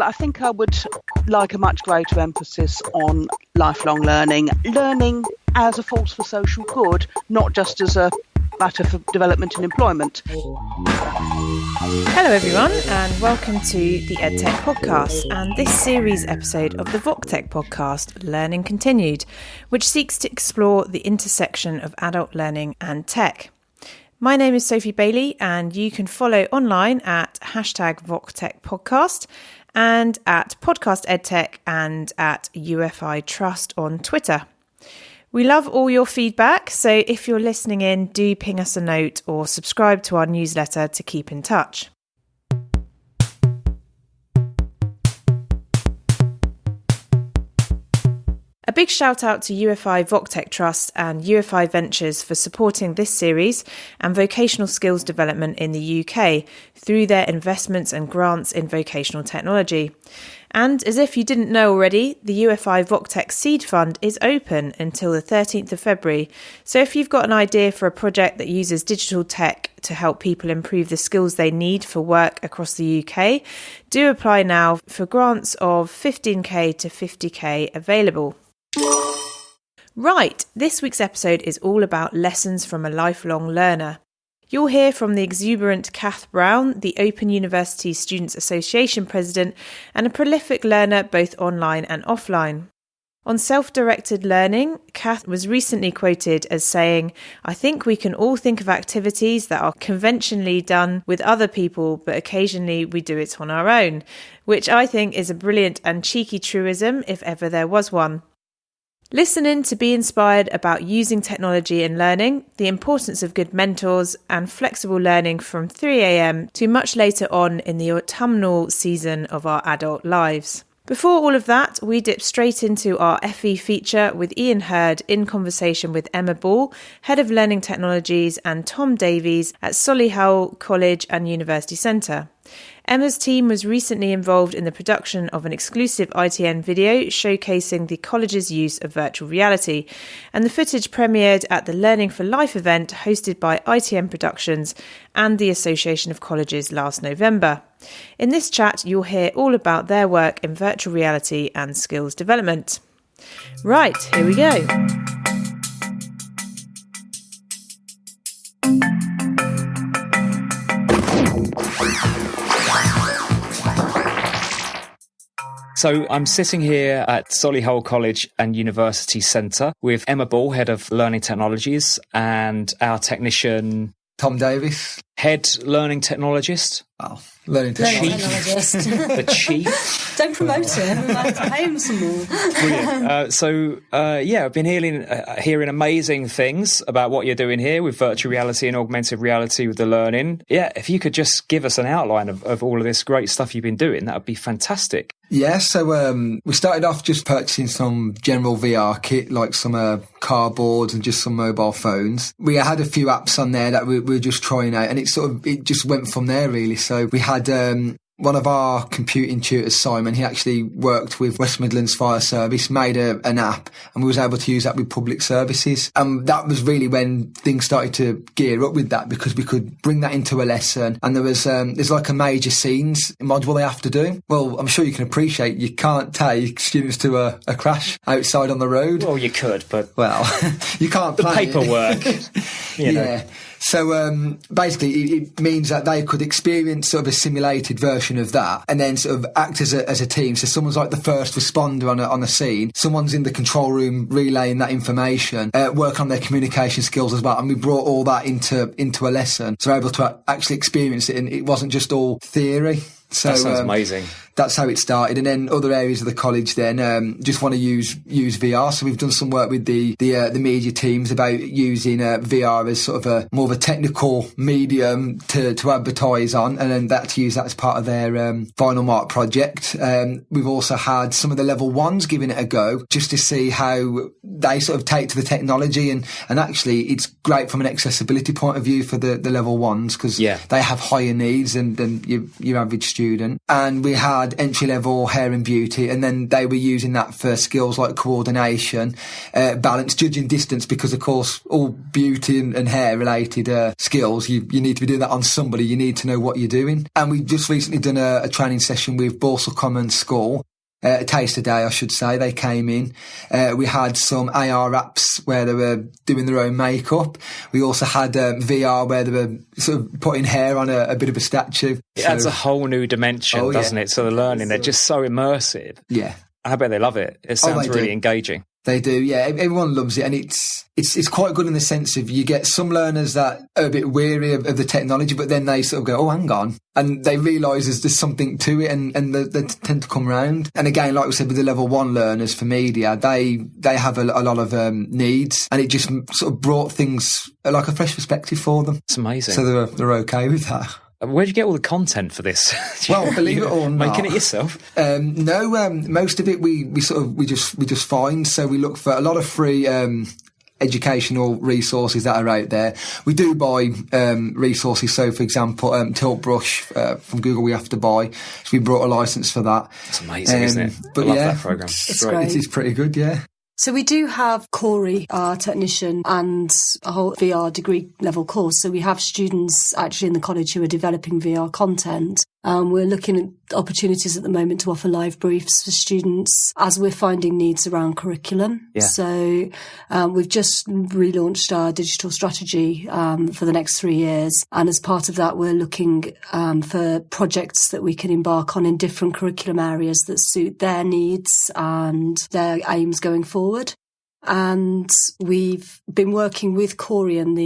I think I would like a much greater emphasis on lifelong learning as a force for social good, not just as a matter for development and employment. Hello everyone, and welcome to the Edtech podcast and this series episode of the Voctech podcast, Learning Continued, which seeks to explore the intersection of adult learning and tech. My name is Sophie Bailey, and you can follow online at #Voctech podcast and at Podcast Edtech and at Ufi Trust on Twitter. We love all your feedback, so if you're listening in, do ping us a note or subscribe to our newsletter to keep in touch. A big shout out to Ufi Voctech Trust and Ufi Ventures for supporting this series and vocational skills development in the UK through their investments and grants in vocational technology. And as if you didn't know already, the Ufi Voctech Seed Fund is open until the 13th of February. So if you've got an idea for a project that uses digital tech to help people improve the skills they need for work across the UK, do apply now for grants of 15k to 50k available. Right, this week's episode is all about lessons from a lifelong learner. You'll hear from the exuberant Cath Brown, the Open University Students Association president, and a prolific learner both online and offline. On self-directed learning, Cath was recently quoted as saying, "I think we can all think of activities that are conventionally done with other people, but occasionally we do it on our own," which I think is a brilliant and cheeky truism if ever there was one. Listen in to be inspired about using technology in learning, the importance of good mentors, and flexible learning from 3 a.m. to much later on in the autumnal season of our adult lives. Before all of that, we dip straight into our FE feature with Ian Hurd in conversation with Emma Ball, Head of Learning Technologies, and Tom Davies at Solihull College and University Centre. Emma's team was recently involved in the production of an exclusive ITN video showcasing the college's use of virtual reality, and the footage premiered at the Learning for Life event hosted by ITN Productions and the Association of Colleges last November. In this chat, you'll hear all about their work in virtual reality and skills development. Right, here we go. So I'm sitting here at Solihull College and University Centre with Emma Ball, Head of Learning Technologies, and our technician... Tom Davies. Head Learning Technologist. Oh, Learning Technologist. The chief. Don't promote him. I'd like to pay him some more. Brilliant. I've been hearing amazing things about what you're doing here with virtual reality and augmented reality with the learning. Yeah, if you could just give us an outline of all of this great stuff you've been doing, that would be fantastic. Yeah, so we started off just purchasing some general VR kit, like some cardboards and just some mobile phones. We had a few apps on there that we were just trying out, and it just went from there really. So we had one of our computing tutors, Simon, he actually worked with West Midlands Fire Service, made an app, and we was able to use that with public services. And that was really when things started to gear up with that, because we could bring that into a lesson. And there's like a major scenes module they have to do. Well, I'm sure you can appreciate you can't take students to a crash outside on the road. Well, you could, but... Well, you can't play the paperwork, you know. Yeah. So basically it means that they could experience sort of a simulated version of that and then sort of act as a team. So someone's like the first responder on a scene, someone's in the control room relaying that information, work on their communication skills as well. And we brought all that into a lesson, so we're able to actually experience it, and it wasn't just all theory. So that sounds amazing. That's how it started. And then other areas of the college then just want to use VR. So we've done some work with the media teams about using VR as sort of more of a technical medium to advertise on, and then to use that as part of their final mark project. We've also had some of the level ones giving it a go just to see how they sort of take to the technology, and actually it's great from an accessibility point of view for the level ones, because they have higher needs than your average student, and we had entry-level hair and beauty, and then they were using that for skills like coordination, balance, judging distance, because of course all beauty and hair related skills, you need to be doing that on somebody. You need to know what you're doing. And we've just recently done a training session with Borsal Common School, a taster day, I should say. They came in. We had some AR apps where they were doing their own makeup. We also had VR where they were sort of putting hair on a bit of a statue. It adds a whole new dimension, doesn't it? So the learning, they're just so immersive. Yeah. I bet they love it. It sounds really engaging. They do, yeah. Everyone loves it, and it's quite good in the sense of you get some learners that are a bit weary of the technology, but then they sort of go, oh, hang on, and they realise there's something to it, and they tend to come round. And again, like we said, with the level 1 learners for media, they have a lot of needs, and it just sort of brought things like a fresh perspective for them. It's amazing. So they're okay with that. Where'd you get all the content for this? Well, believe it or not, making it yourself? No, most of it we just find. So we look for a lot of free educational resources that are out there. We do buy resources. So, for example, Tilt Brush from Google, we have to buy. So we brought a license for that. It's amazing, isn't it? But I love that program. It's great. It is pretty good, yeah. So we do have Corey, our technician, and a whole VR degree level course. So we have students actually in the college who are developing VR content. We're looking at opportunities at the moment to offer live briefs for students as we're finding needs around curriculum. Yeah. So we've just relaunched our digital strategy for the next 3 years. And as part of that, we're looking for projects that we can embark on in different curriculum areas that suit their needs and their aims going forward. And we've been working with Corey and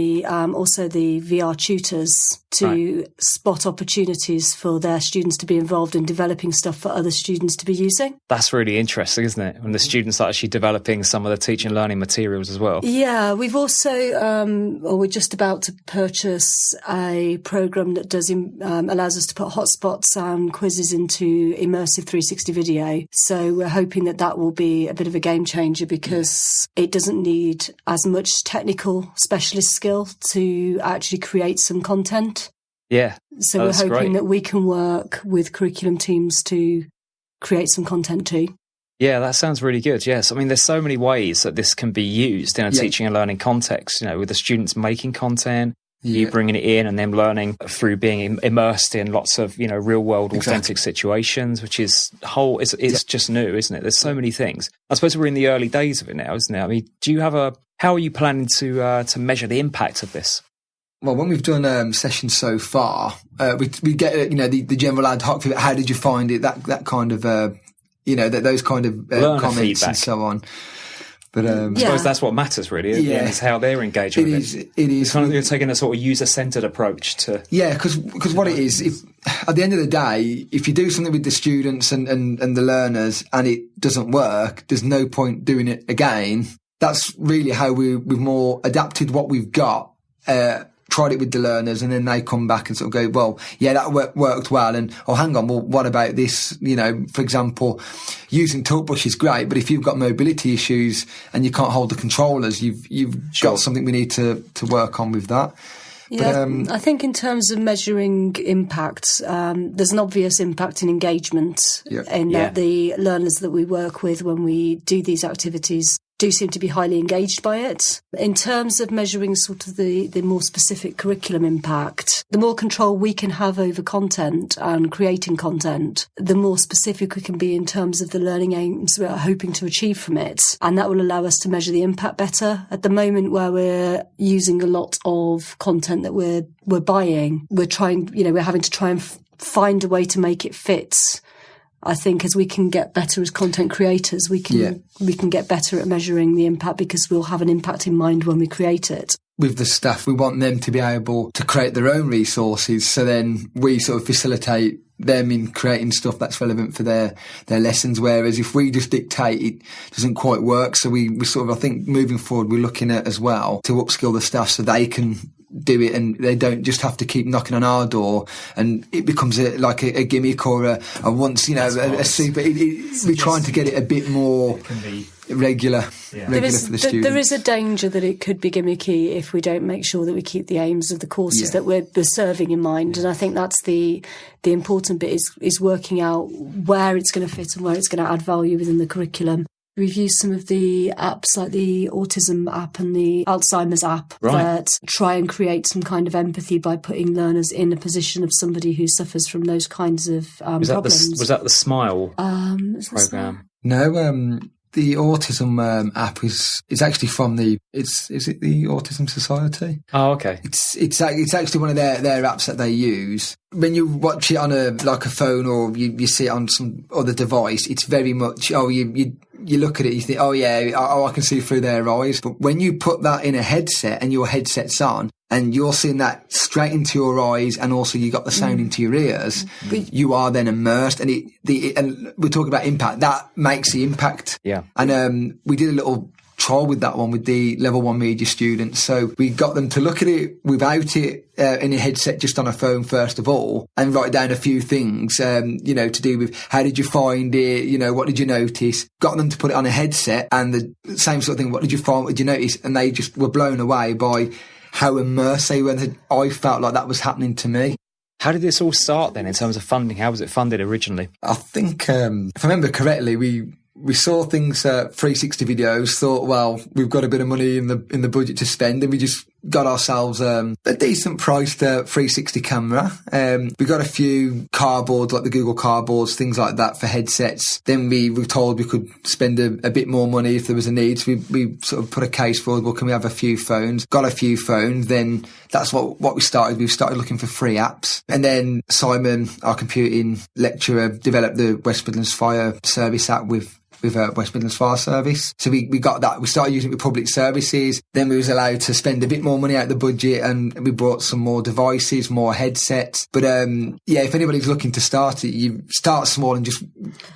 also the VR tutors to spot opportunities for their students to be involved in developing stuff for other students to be using. That's really interesting, isn't it? When the students are actually developing some of the teaching and learning materials as well. Yeah, we've also, we're just about to purchase a program that allows us to put hotspots and quizzes into immersive 360 video. So we're hoping that will be a bit of a game changer because it doesn't need as much technical specialist skill to actually create some content. Yeah. So we're hoping that we can work with curriculum teams to create some content too. Yeah, that sounds really good. Yes. I mean, there's so many ways that this can be used in a teaching and learning context, with the students making content, you bringing it in and them learning through being immersed in lots of, real world authentic situations, which is it's just new, isn't it? There's so many things. I suppose we're in the early days of it now, isn't it? I mean, how are you planning to measure the impact of this? Well, when we've done sessions so far, we get the general ad hoc. How did you find it? That kind of those kind of comments feedback and so on. But I suppose that's what matters, really. Is how they're engaging with it. It is. It's kind of, you're taking a sort of user-centred approach to. Yeah, because what it is, at the end of the day, if you do something with the students and the learners and it doesn't work, there's no point doing it again. That's really how we've more adapted what we've got. Tried it with the learners, and then they come back and sort of go, well, yeah, that worked well. And, oh, hang on, well, what about this? For example, using Talkbrush is great, but if you've got mobility issues and you can't hold the controllers, you've got something we need to work on with that. Yeah, but, I think in terms of measuring impact, there's an obvious impact in engagement that the learners that we work with when we do these activities do seem to be highly engaged by it. In terms of measuring sort of the more specific curriculum impact, the more control we can have over content and creating content, the more specific we can be in terms of the learning aims we're hoping to achieve from it. And that will allow us to measure the impact better. At the moment where we're using a lot of content that we're buying, we're having to try and find a way to make it fit. I think as we can get better as content creators, we can get better at measuring the impact because we'll have an impact in mind when we create it. With the staff, we want them to be able to create their own resources, so then we sort of facilitate them in creating stuff that's relevant for their lessons, whereas if we just dictate, it doesn't quite work. So we sort of, I think moving forward, we're looking at as well to upskill the staff so they can do it, and they don't just have to keep knocking on our door, and it becomes like a gimmick or a once, a super. We're trying to get it a bit more regular for the students. There is a danger that it could be gimmicky if we don't make sure that we keep the aims of the courses that we're serving in mind. And I think that's the important bit is working out where it's going to fit and where it's going to add value within the curriculum. We've used some of the apps like the autism app and the Alzheimer's app that try and create some kind of empathy by putting learners in a position of somebody who suffers from those kinds of problems. Was that the Smile program? No, the autism app is actually from is it the Autism Society? Oh, okay. It's actually one of their apps that they use. When you watch it on a phone or you see it on some other device, it's very much you look at it, you think, I can see through their eyes. But when you put that in a headset and your headset's on, and you're seeing that straight into your eyes, and also you got the sound into your ears, you are then immersed. And and we're talking about impact. That makes the impact. Yeah. And we did a little trial with that one with the level 1 media students. So we got them to look at it without it in a headset, just on a phone first of all, and write down a few things, to do with how did you find it, what did you notice? Got them to put it on a headset, and the same sort of thing. What did you find? What did you notice? And they just were blown away by how immersed they were. I felt like that was happening to me. How did this all start then in terms of funding? How was it funded originally? I think, if I remember correctly, we saw things, 360 videos, thought, well, we've got a bit of money in the budget to spend, and we just got ourselves a decent priced 360 camera. We got a few cardboards, like the Google Cardboards, things like that for headsets. Then we were told we could spend a bit more money if there was a need. So we sort of put a case forward, well, can we have a few phones? Got a few phones. Then that's what we started. We started looking for free apps. And then Simon, our computing lecturer, developed the West Midlands Fire Service app with West Midlands Fire Service. So we got that. We started using it with public services. Then we was allowed to spend a bit more money out of the budget, and we brought some more devices, more headsets. But if anybody's looking to start it, you start small and just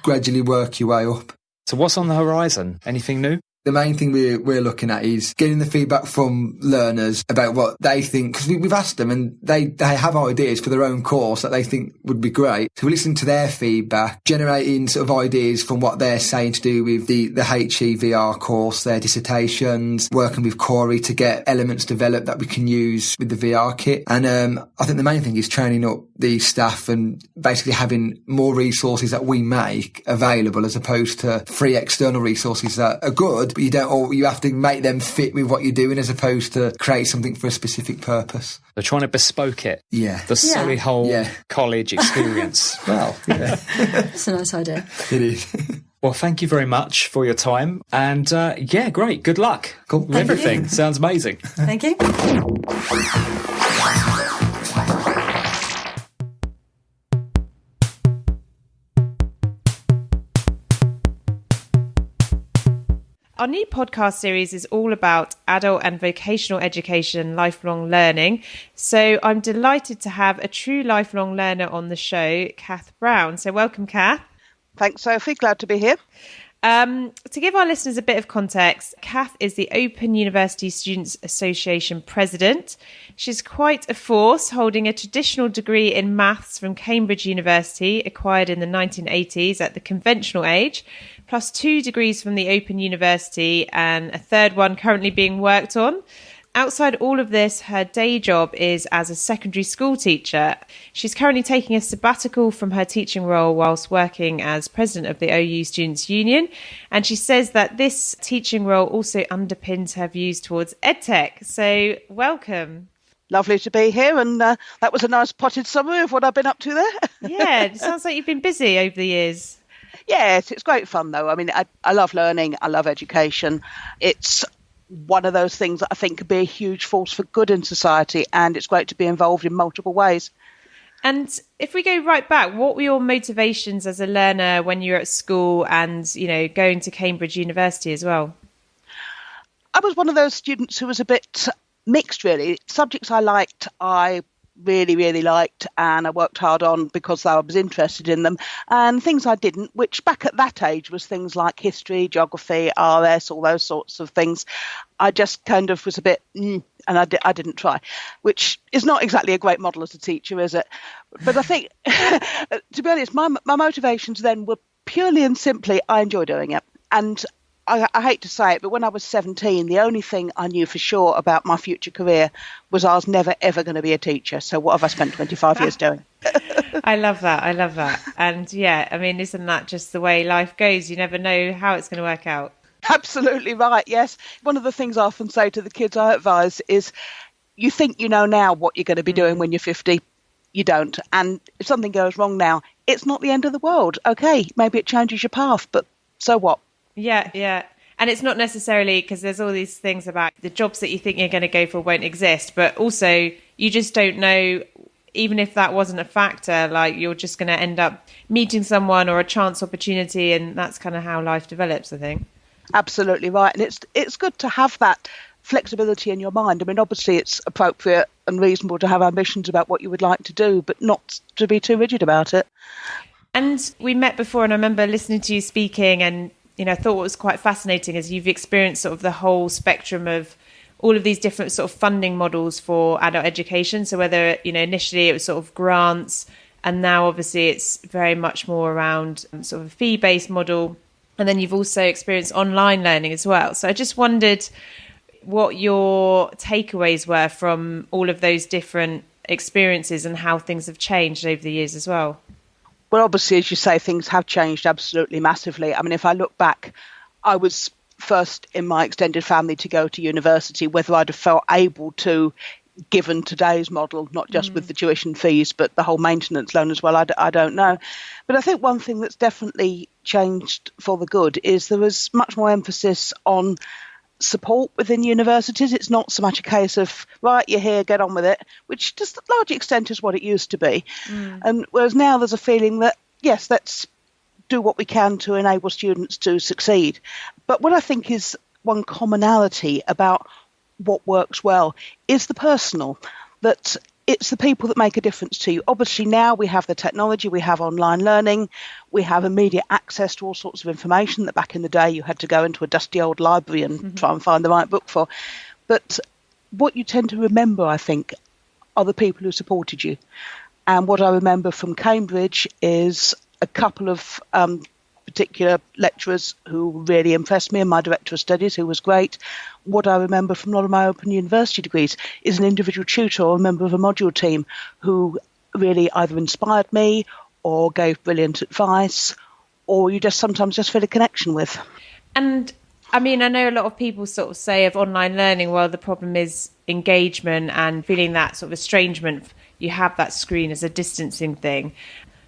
gradually work your way up. So what's on the horizon? Anything new? The main thing we're looking at is getting the feedback from learners about what they think, because we've asked them, and they have ideas for their own course that they think would be great. So we listen to their feedback, generating sort of ideas from what they're saying to do with the HE VR course, their dissertations, working with Corey to get elements developed that we can use with the VR kit. And I think the main thing is training up the staff and basically having more resources that we make available, as opposed to free external resources that are good, but you have to make them fit with what you're doing, as opposed to create something for a specific purpose. They're trying to bespoke it. Yeah. The Solihull college experience. Well, yeah. That's a nice idea. It is. Well, thank you very much for your time. And great. Good luck. Cool. With everything. Sounds amazing. Thank you. Our new podcast series is all about adult and vocational education, lifelong learning. So I'm delighted to have a true lifelong learner on the show, Cath Brown. So welcome, Cath. Thanks, Sophie. Glad to be here. To give our listeners a bit of context, Cath is the Open University Students Association president. She's quite a force, holding a traditional degree in maths from Cambridge University, acquired in the 1980s at the conventional age, plus 2 degrees from the Open University and a third one currently being worked on. Outside all of this, her day job is as a secondary school teacher. She's currently taking a sabbatical from her teaching role whilst working as president of the OU Students' Union. And she says that this teaching role also underpins her views towards Edtech. So welcome. Lovely to be here. And that was a nice potted summary of what I've been up to there. Yeah, it sounds like you've been busy over the years. Yes, it's great fun, though. I mean, I love learning. I love education. It's one of those things that I think could be a huge force for good in society, and it's great to be involved in multiple ways. And if we go right back, what were your motivations as a learner when you were at school and, going to Cambridge University as well? I was one of those students who was a bit mixed, really. Subjects I liked, I really, really liked and I worked hard on because I was interested in them, and things I didn't, which back at that age was things like history, geography, RS, all those sorts of things. I just kind of was a bit, and I didn't try, which is not exactly a great model as a teacher, is it? But I think, to be honest, my motivations then were purely and simply, I enjoy doing it. And I hate to say it, but when I was 17, the only thing I knew for sure about my future career was I was never, ever going to be a teacher. So what have I spent 25 years doing? I love that. And yeah, I mean, isn't that just the way life goes? You never know how it's going to work out. Absolutely right, yes. One of the things I often say to the kids I advise is, you think you know now what you're going to be doing when you're 50. You don't. And if something goes wrong now, it's not the end of the world. Okay, maybe it changes your path, but so what? Yeah. And it's not necessarily, because there's all these things about the jobs that you think you're going to go for won't exist, but also you just don't know, even if that wasn't a factor, like you're just going to end up meeting someone or a chance opportunity, and that's kind of how life develops, I think. Absolutely right. And it's good to have that flexibility in your mind. I mean, obviously it's appropriate and reasonable to have ambitions about what you would like to do, but not to be too rigid about it. And we met before, and I remember listening to you speaking, and I thought what was quite fascinating is you've experienced sort of the whole spectrum of all of these different sort of funding models for adult education. So whether, initially it was sort of grants, and now obviously it's very much more around sort of a fee-based model. And then you've also experienced online learning as well. So I just wondered what your takeaways were from all of those different experiences and how things have changed over the years as well. Well, obviously, as you say, things have changed absolutely massively. I mean, if I look back, I was first in my extended family to go to university, whether I'd have felt able to, given today's model, not just with the tuition fees, but the whole maintenance loan as well, I don't know. But I think one thing that's definitely changed for the good is there was much more emphasis on support within universities. It's not so much a case of, right, you're here, get on with it, which to a large extent is what it used to be. And whereas now there's a feeling that, yes, let's do what we can to enable students to succeed. But what I think is one commonality about what works well is the personal, that it's the people that make a difference to you. Obviously now we have the technology, we have online learning, we have immediate access to all sorts of information that back in the day you had to go into a dusty old library and try and find the right book for. But what you tend to remember, I think, are the people who supported you. And what I remember from Cambridge is a couple of particular lecturers who really impressed me, and my director of studies, who was great. What I remember from a lot of my Open University degrees is an individual tutor or a member of a module team who really either inspired me or gave brilliant advice, or you just sometimes just feel a connection with. And I mean, I know a lot of people sort of say of online learning, well, the problem is engagement and feeling that sort of estrangement. You have that screen as a distancing thing.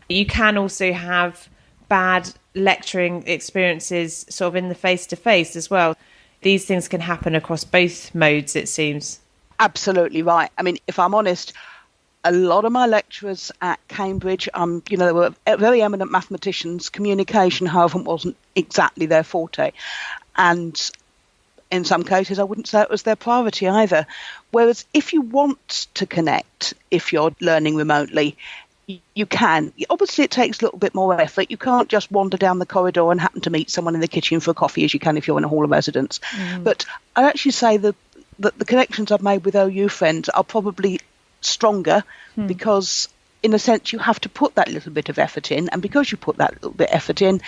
You can also have bad lecturing experiences sort of in the face-to-face as well. These things can happen across both modes, it seems. Absolutely right. I mean, if I'm honest, a lot of my lecturers at Cambridge, they were very eminent mathematicians. Communication, however, wasn't exactly their forte. And in some cases, I wouldn't say it was their priority either. Whereas if you want to connect, if you're learning remotely, you can. Obviously, it takes a little bit more effort. You can't just wander down the corridor and happen to meet someone in the kitchen for a coffee as you can if you're in a hall of residence. But I'd actually say that the connections I've made with OU friends are probably stronger because, in a sense, you have to put that little bit of effort in. And because you put that little bit of effort in,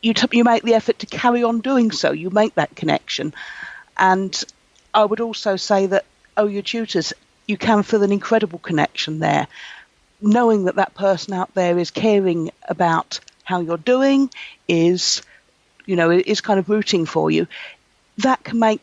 you make the effort to carry on doing so. You make that connection. And I would also say that OU tutors, you can feel an incredible connection there. Knowing that person out there is caring about how you're doing, is kind of rooting for you, that can make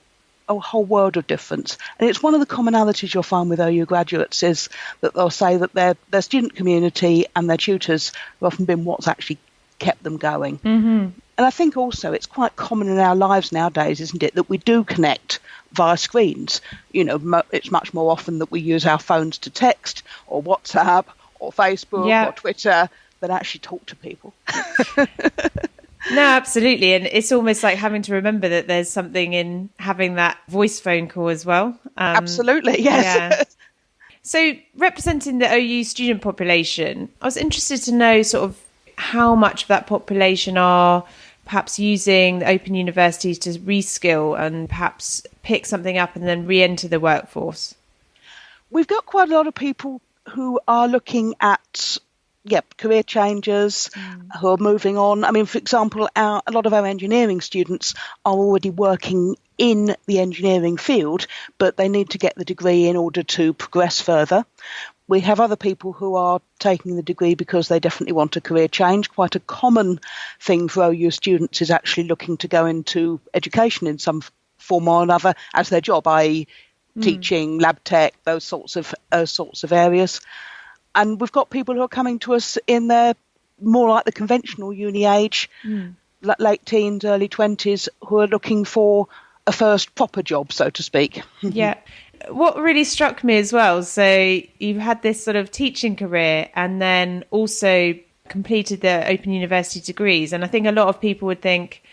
a whole world of difference. And it's one of the commonalities you'll find with OU graduates is that they'll say that their student community and their tutors have often been what's actually kept them going. And I think also it's quite common in our lives nowadays, isn't it, that we do connect via screens. It's much more often that we use our phones to text or WhatsApp or Facebook or Twitter than actually talk to people. No, absolutely. And it's almost like having to remember that there's something in having that voice phone call as well. Absolutely, yes. Yeah. So representing the OU student population, I was interested to know sort of how much of that population are perhaps using the Open Universities to reskill and perhaps pick something up and then re-enter the workforce. We've got quite a lot of people who are looking at career changes, who are moving on. I mean, for example, a lot of our engineering students are already working in the engineering field, but they need to get the degree in order to progress further. We have other people who are taking the degree because they definitely want a career change. Quite a common thing for OU students is actually looking to go into education in some form or another as their job, i.e. teaching, lab tech, those sorts of areas. And we've got people who are coming to us in their more like the conventional uni age, late teens, early 20s, who are looking for a first proper job, so to speak. Yeah. What really struck me as well, so you've had this sort of teaching career and then also completed the Open University degrees. And I think a lot of people would think,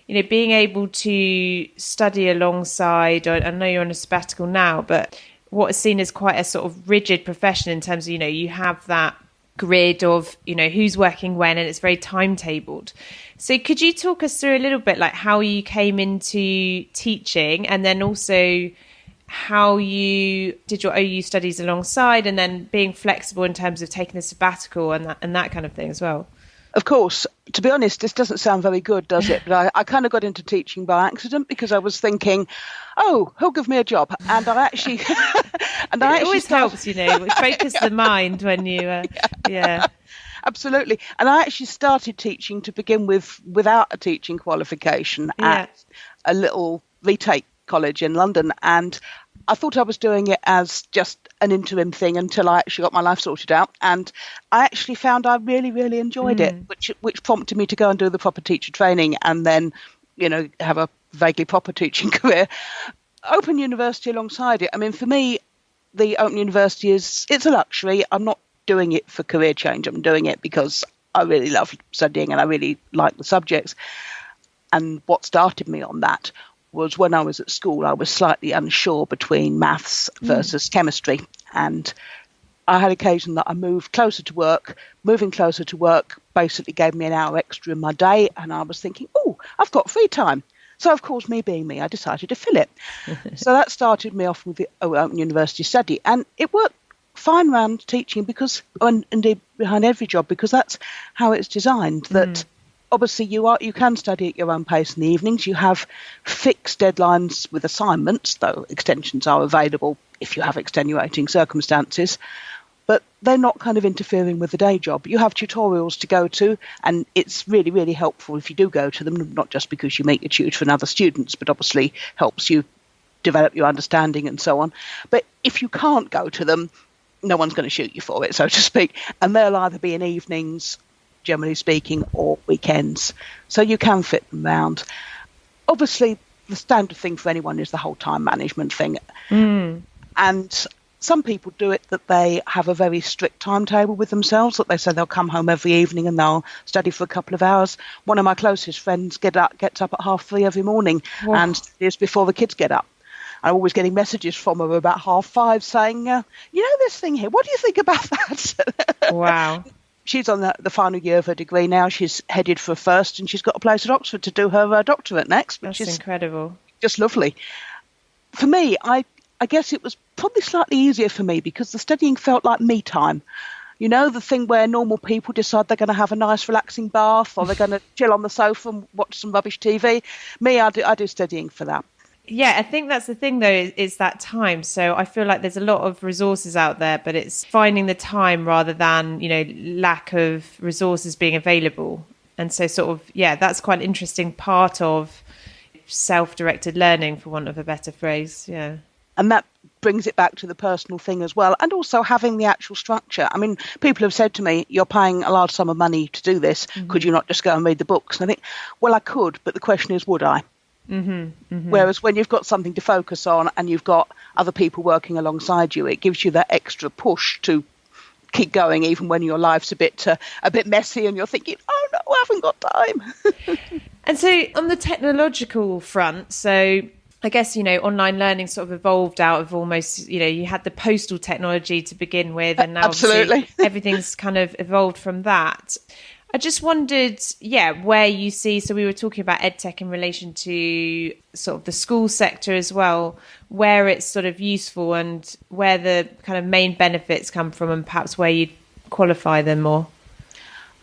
being able to study alongside, I know you're on a sabbatical now, but what is seen as quite a sort of rigid profession in terms of, you have that grid of, who's working when, and it's very timetabled. So could you talk us through a little bit like how you came into teaching and then also how you did your OU studies alongside and then being flexible in terms of taking a sabbatical and that kind of thing as well? Of course, to be honest, this doesn't sound very good, does it? But I kind of got into teaching by accident because I was thinking, who'll give me a job? And I actually... it always helps, focus the mind when you... yeah. Absolutely. And I actually started teaching to begin with without a teaching qualification at a little retake college in London. And I thought I was doing it as just an interim thing until I actually got my life sorted out. And I actually found I really, really enjoyed it, which prompted me to go and do the proper teacher training and then, have a vaguely proper teaching career. Open University alongside it. I mean, for me, the Open University it's a luxury. I'm not doing it for career change. I'm doing it because I really love studying and I really like the subjects. And what started me on that was when I was at school, I was slightly unsure between maths versus chemistry. And I had occasion that I moved closer to work. Moving closer to work basically gave me an hour extra in my day. And I was thinking, I've got free time. So, of course, me being me, I decided to fill it. So that started me off with the Open University study. And it worked fine around teaching and indeed behind every job, because that's how it's designed, that obviously you can study at your own pace in the evenings. You have fixed deadlines with assignments, though extensions are available if you have extenuating circumstances, but they're not kind of interfering with the day job. You have tutorials to go to, and it's really, really helpful if you do go to them, not just because you meet your tutor and other students, but obviously helps you develop your understanding and so on. But if you can't go to them, no one's going to shoot you for it, so to speak, and they'll either be in evenings, generally speaking, or weekends, so you can fit them round. Obviously, the standard thing for anyone is the whole time management thing, and some people do it that they have a very strict timetable with themselves, that they say they'll come home every evening and they'll study for a couple of hours. One of my closest friends gets up at 3:30 every morning and studies before the kids get up. I'm always getting messages from her about 5:30 saying, this thing here, what do you think about that? Wow. She's on the final year of her degree now. She's headed for first, and she's got a place at Oxford to do her doctorate next, which is incredible. Just lovely. For me, I guess it was probably slightly easier for me because the studying felt like me time. The thing where normal people decide they're going to have a nice relaxing bath or they're going to chill on the sofa and watch some rubbish TV. Me, I do studying for that. Yeah, I think that's the thing, though, is that time. So I feel like there's a lot of resources out there, but it's finding the time rather than, lack of resources being available. And so that's quite an interesting part of self-directed learning, for want of a better phrase. Yeah. And that brings it back to the personal thing as well. And also having the actual structure. I mean, people have said to me, you're paying a large sum of money to do this. Could you not just go and read the books? And I think, well, I could, but the question is, would I? Whereas when you've got something to focus on and you've got other people working alongside you, it gives you that extra push to keep going, even when your life's a bit messy and you're thinking, oh no, I haven't got time. And so on the technological front, so I guess, online learning sort of evolved out of almost, you had the postal technology to begin with, and now absolutely everything's kind of evolved from that. I just wondered, where you see, so we were talking about EdTech in relation to sort of the school sector as well, where it's sort of useful and where the kind of main benefits come from, and perhaps where you qualify them more.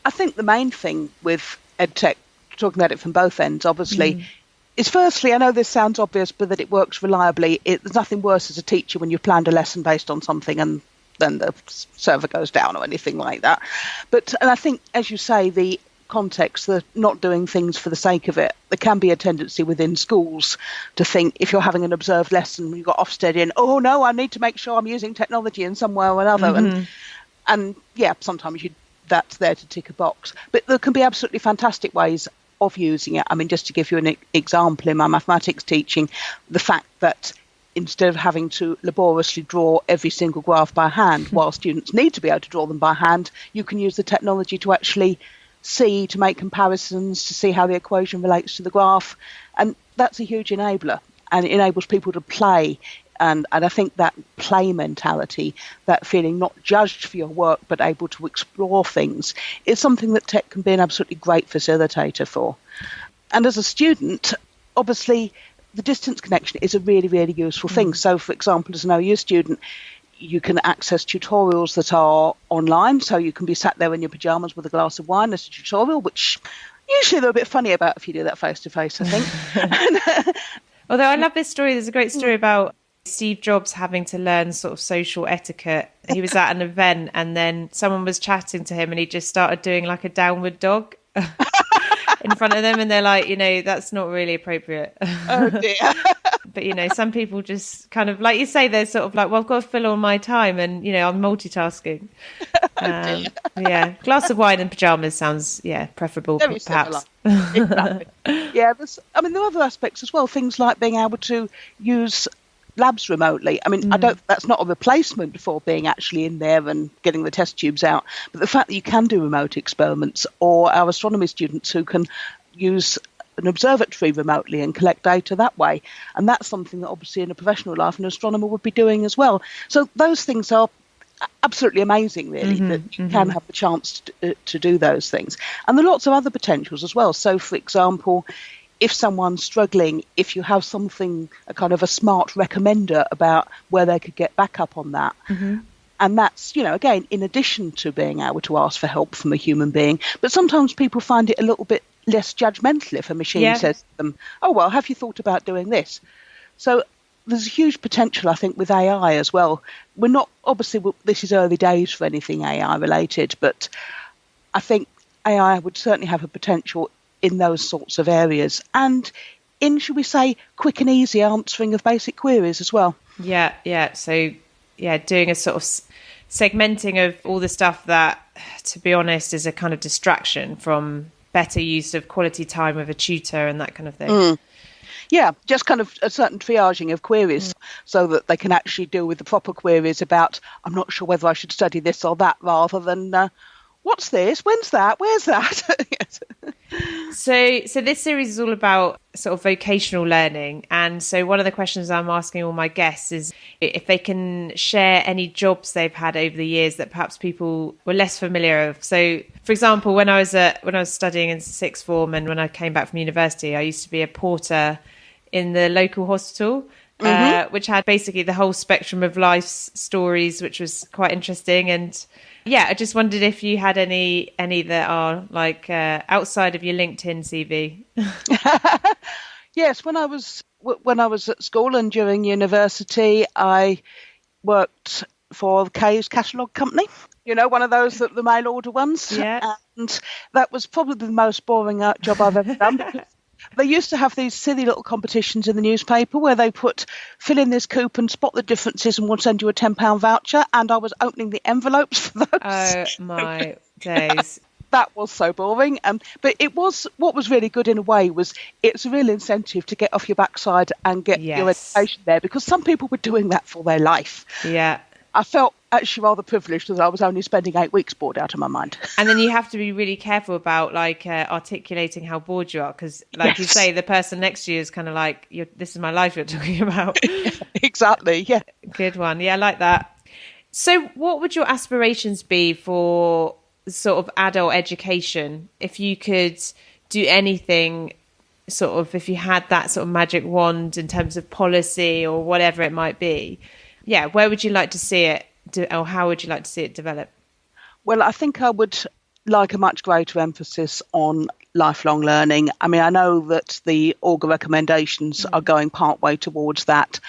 I think the main thing with EdTech, talking about it from both ends, obviously, is firstly, I know this sounds obvious, but that it works reliably. There's nothing worse as a teacher when you've planned a lesson based on something and then the server goes down or anything like that. And I think, as you say, the context, the not doing things for the sake of it, there can be a tendency within schools to think if you're having an observed lesson, you've got Ofsted in, oh no, I need to make sure I'm using technology in some way or another. And sometimes that's there to tick a box. But there can be absolutely fantastic ways of using it. I mean, just to give you an example, in my mathematics teaching, the fact that instead of having to laboriously draw every single graph by hand, while students need to be able to draw them by hand, you can use the technology to actually to make comparisons, to see how the equation relates to the graph. And that's a huge enabler, and it enables people to play. And I think that play mentality, that feeling not judged for your work but able to explore things, is something that tech can be an absolutely great facilitator for. And as a student, obviously, the distance connection is a really, really useful thing. So, for example, as an OU student, you can access tutorials that are online. So you can be sat there in your pyjamas with a glass of wine as a tutorial, which usually they're a bit funny about if you do that face-to-face, I think. Although I love this story. There's a great story about Steve Jobs having to learn sort of social etiquette. He was at an event and then someone was chatting to him and he just started doing like a downward dog in front of them, and they're like, that's not really appropriate. Oh dear. But some people just kind of, like you say, they're sort of like, well, I've got to fill all my time and I'm multitasking. Glass of wine and pajamas sounds preferable. Very perhaps. Exactly. There are other aspects as well, things like being able to use labs remotely. I mean, that's not a replacement for being actually in there and getting the test tubes out, but the fact that you can do remote experiments, or our astronomy students who can use an observatory remotely and collect data that way. And that's something that obviously in a professional life an astronomer would be doing as well. So those things are absolutely amazing, really, that you can have the chance to do those things. And there are lots of other potentials as well. So, for example, if someone's struggling, if you have something, a kind of a smart recommender about where they could get backup on that. And that's, again, in addition to being able to ask for help from a human being. But sometimes people find it a little bit less judgmental if a machine says to them, oh, well, have you thought about doing this? So there's a huge potential, I think, with AI as well. We're not, obviously, this is early days for anything AI related, but I think AI would certainly have a potential in those sorts of areas, and in, should we say, quick and easy answering of basic queries as well. So doing a sort of segmenting of all the stuff that, to be honest, is a kind of distraction from better use of quality time with a tutor and that kind of thing. Just kind of a certain triaging of queries so that they can actually deal with the proper queries about, I'm not sure whether I should study this or that, rather than what's this? When's that? Where's that? So this series is all about sort of vocational learning. And so one of the questions I'm asking all my guests is if they can share any jobs they've had over the years that perhaps people were less familiar with. So, for example, when I was studying in sixth form and when I came back from university, I used to be a porter in the local hospital, which had basically the whole spectrum of life's stories, which was quite interesting. And I just wondered if you had any that are like outside of your LinkedIn CV. Yes, when I was at school and during university, I worked for the K's catalogue company. One of those, the mail order ones. Yeah. And that was probably the most boring job I've ever done. Because they used to have these silly little competitions in the newspaper where they fill in this coupon, spot the differences, and we'll send you a £10 voucher. And I was opening the envelopes for those. Oh, my days. That was so boring. But what was really good in a way was it's a real incentive to get off your backside and get your education there, because some people were doing that for their life. Yeah. I felt actually rather privileged that I was only spending 8 weeks bored out of my mind. And then you have to be really careful about articulating how bored you are, because you say, the person next to you is kind of like, this is my life you're talking about. Exactly, yeah. Good one. Yeah, I like that. So what would your aspirations be for sort of adult education? If you could do anything, sort of, if you had that sort of magic wand in terms of policy or whatever it might be, where would you like to see it, or how would you like to see it develop? Well, I think I would like a much greater emphasis on lifelong learning. I mean, I know that the Augar recommendations are going part way towards that,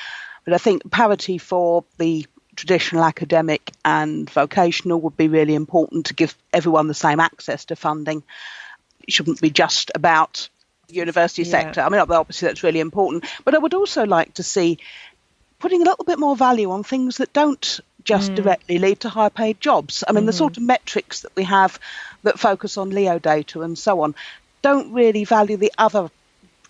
but I think parity for the traditional academic and vocational would be really important to give everyone the same access to funding. It shouldn't be just about the university sector. I mean, obviously that's really important, but I would also like to see putting a little bit more value on things that don't just directly lead to high paid jobs. I mean, the sort of metrics that we have that focus on Leo data and so on don't really value the other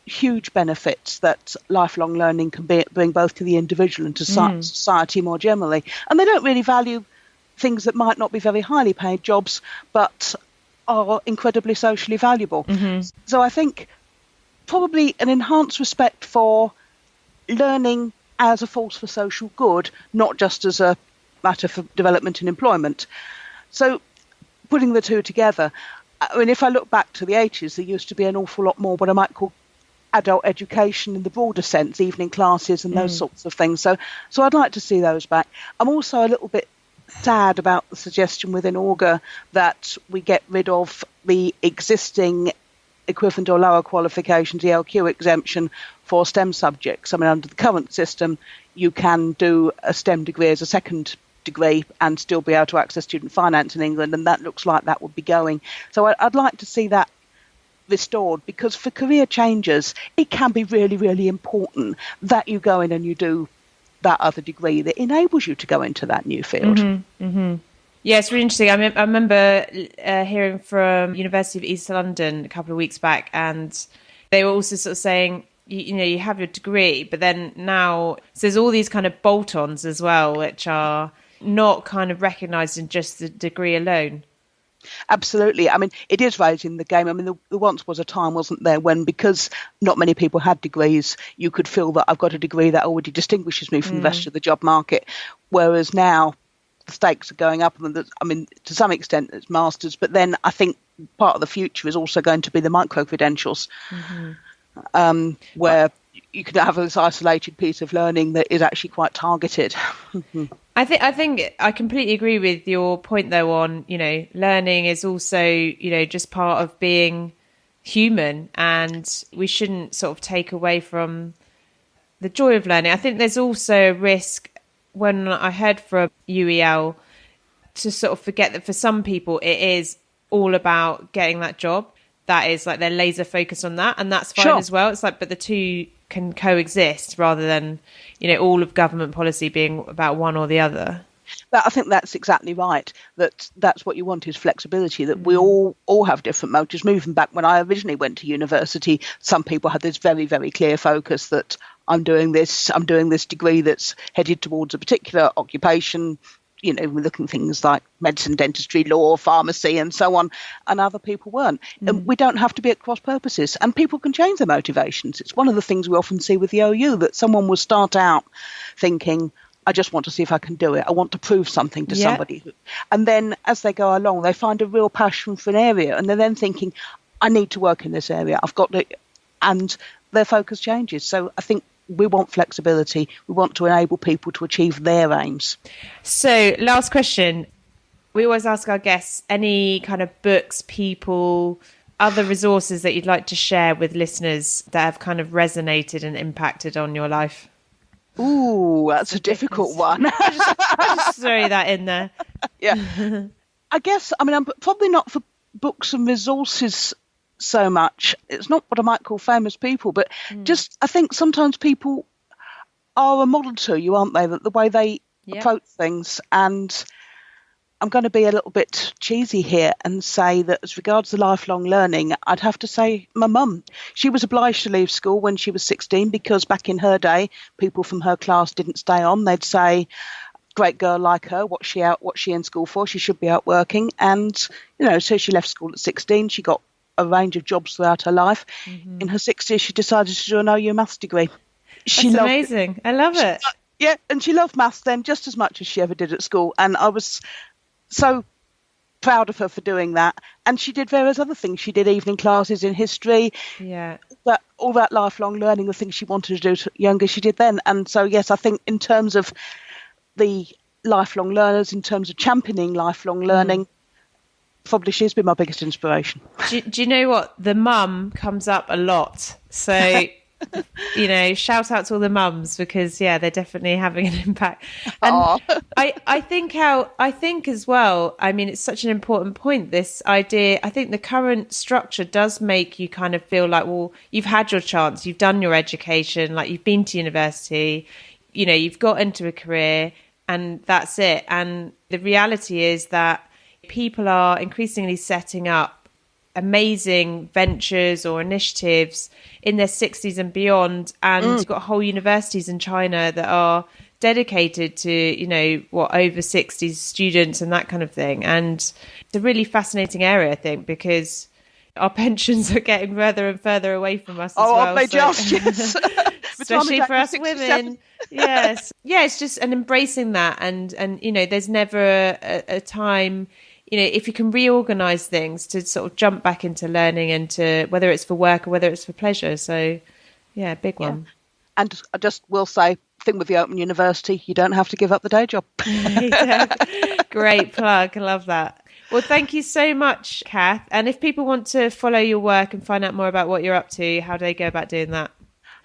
huge benefits that lifelong learning can bring both to the individual and to society more generally. And they don't really value things that might not be very highly paid jobs, but are incredibly socially valuable. So I think probably an enhanced respect for learning as a force for social good, not just as a matter for development and employment. So putting the two together, I mean, if I look back to the 80s, there used to be an awful lot more what I might call adult education in the broader sense, evening classes and those sorts of things. So I'd like to see those back. I'm also a little bit sad about the suggestion within Augar that we get rid of the existing equivalent or lower qualifications ELQ exemption for STEM subjects. I mean, under the current system, you can do a STEM degree as a second degree and still be able to access student finance in England, and that looks like that would be going. So I'd like to see that restored, because for career changes, it can be really, really important that you go in and you do that other degree that enables you to go into that new field. Yeah, it's really interesting. I remember hearing from University of East London a couple of weeks back, and they were also sort of saying, you have your degree, but then now so there's all these kind of bolt-ons as well, which are not kind of recognised in just the degree alone. Absolutely. I mean, it is raising the game. I mean, there once was a time, wasn't there, when because not many people had degrees, you could feel that I've got a degree that already distinguishes me from the rest of the job market. Whereas now the stakes are going up. I mean, to some extent it's masters, but then I think part of the future is also going to be the micro-credentials, where you can have this isolated piece of learning that is actually quite targeted. I think I completely agree with your point though on, learning is also, just part of being human, and we shouldn't sort of take away from the joy of learning. I think there's also a risk when I heard from UEL to sort of forget that for some people it is all about getting that job. That is like they're laser focused on that, and that's fine as well. It's like, but the two can coexist rather than, all of government policy being about one or the other. I think that's exactly right. That's what you want is flexibility, that we all have different motives. Moving back when I originally went to university, some people had this very, very clear focus that I'm doing this degree that's headed towards a particular occupation. We're looking at things like medicine, dentistry, law, pharmacy, and so on, and other people weren't. And we don't have to be at cross purposes, and people can change their motivations. It's one of the things we often see with the OU, that someone will start out thinking, I just want to see if I can do it. I want to prove something to somebody. And then as they go along, they find a real passion for an area, and they're then thinking, I need to work in this area. I've got to, and their focus changes. So I think we want flexibility. We want to enable people to achieve their aims. So last question. We always ask our guests any kind of books, people, other resources that you'd like to share with listeners that have kind of resonated and impacted on your life. Ooh, that's a difficult one. I'll just throw that in there. Yeah. I guess, I'm probably not for books and resources so much. It's not what I might call famous people, but just I think sometimes people are a model to you, aren't they? That the way they approach things. And I'm going to be a little bit cheesy here and say that as regards to lifelong learning, I'd have to say my mum. She was obliged to leave school when she was 16 because back in her day, people from her class didn't stay on. They'd say, great girl like her, what's she in school for? She should be out working. And, so she left school at 16. She got a range of jobs throughout her life. Mm-hmm. In her 60s, she decided to do an OU maths degree. That's amazing. I love it. Yeah, and she loved maths then just as much as she ever did at school. And I was so proud of her for doing that. And she did various other things. She did evening classes in history. Yeah. But all that lifelong learning, the things she wanted to do younger, she did then. And so, yes, I think in terms of the lifelong learners, in terms of championing lifelong learning, probably she's been my biggest inspiration. Do you know what? The mum comes up a lot. So... shout out to all the mums because they're definitely having an impact. And I think as well, I mean, it's such an important point, this idea. I think the current structure does make you kind of feel like, well, you've had your chance, you've done your education, like you've been to university, you've got into a career and that's it. And the reality is that people are increasingly setting up amazing ventures or initiatives in their 60s and beyond, and you've got whole universities in China that are dedicated to over 60s students and that kind of thing. And it's a really fascinating area, I think, because our pensions are getting further and further away from us as well. Aren't they just? Yes. Especially for us women. Yes. Yeah, it's just and embracing that and there's never a time, if you can reorganize things to sort of jump back into learning and to whether it's for work or whether it's for pleasure. So, big one. And I just will say, thing with the Open University, you don't have to give up the day job. Great plug. I love that. Well, thank you so much, Cath. And if people want to follow your work and find out more about what you're up to, how do they go about doing that?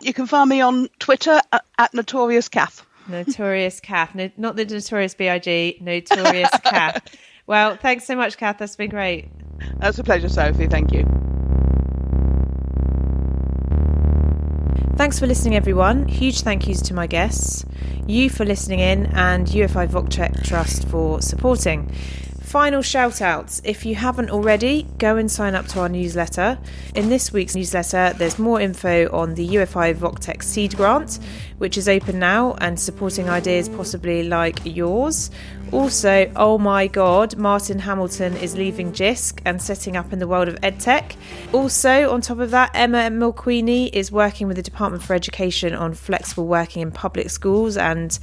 You can find me on Twitter at Notorious Cath. Notorious Cath. No, not the Notorious B.I.G., Notorious Cath. Well, thanks so much, Cath. That's been great. That's a pleasure, Sophie. Thank you. Thanks for listening, everyone. Huge thank yous to my guests, you for listening in, and Ufi Voctech Trust for supporting. Final shout outs. If you haven't already, go and sign up to our newsletter. In this week's newsletter, there's more info on the Ufi Voctech Seed Grant, which is open now and supporting ideas possibly like yours. Also, oh my God, Martin Hamilton is leaving JISC and setting up in the world of Edtech. Also, on top of that, Emma Mulqueeny is working with the Department for Education on flexible working in public schools and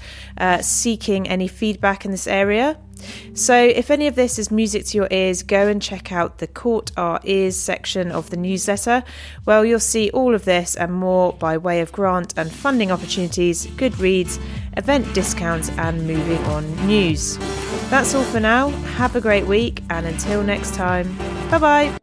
seeking any feedback in this area. So if any of this is music to your ears, go and check out the Caught Our Ears section of the newsletter. Well, you'll see all of this and more by way of grant and funding opportunities, good reads, event discounts and moving on news. That's all for now. Have a great week and until next time, bye-bye.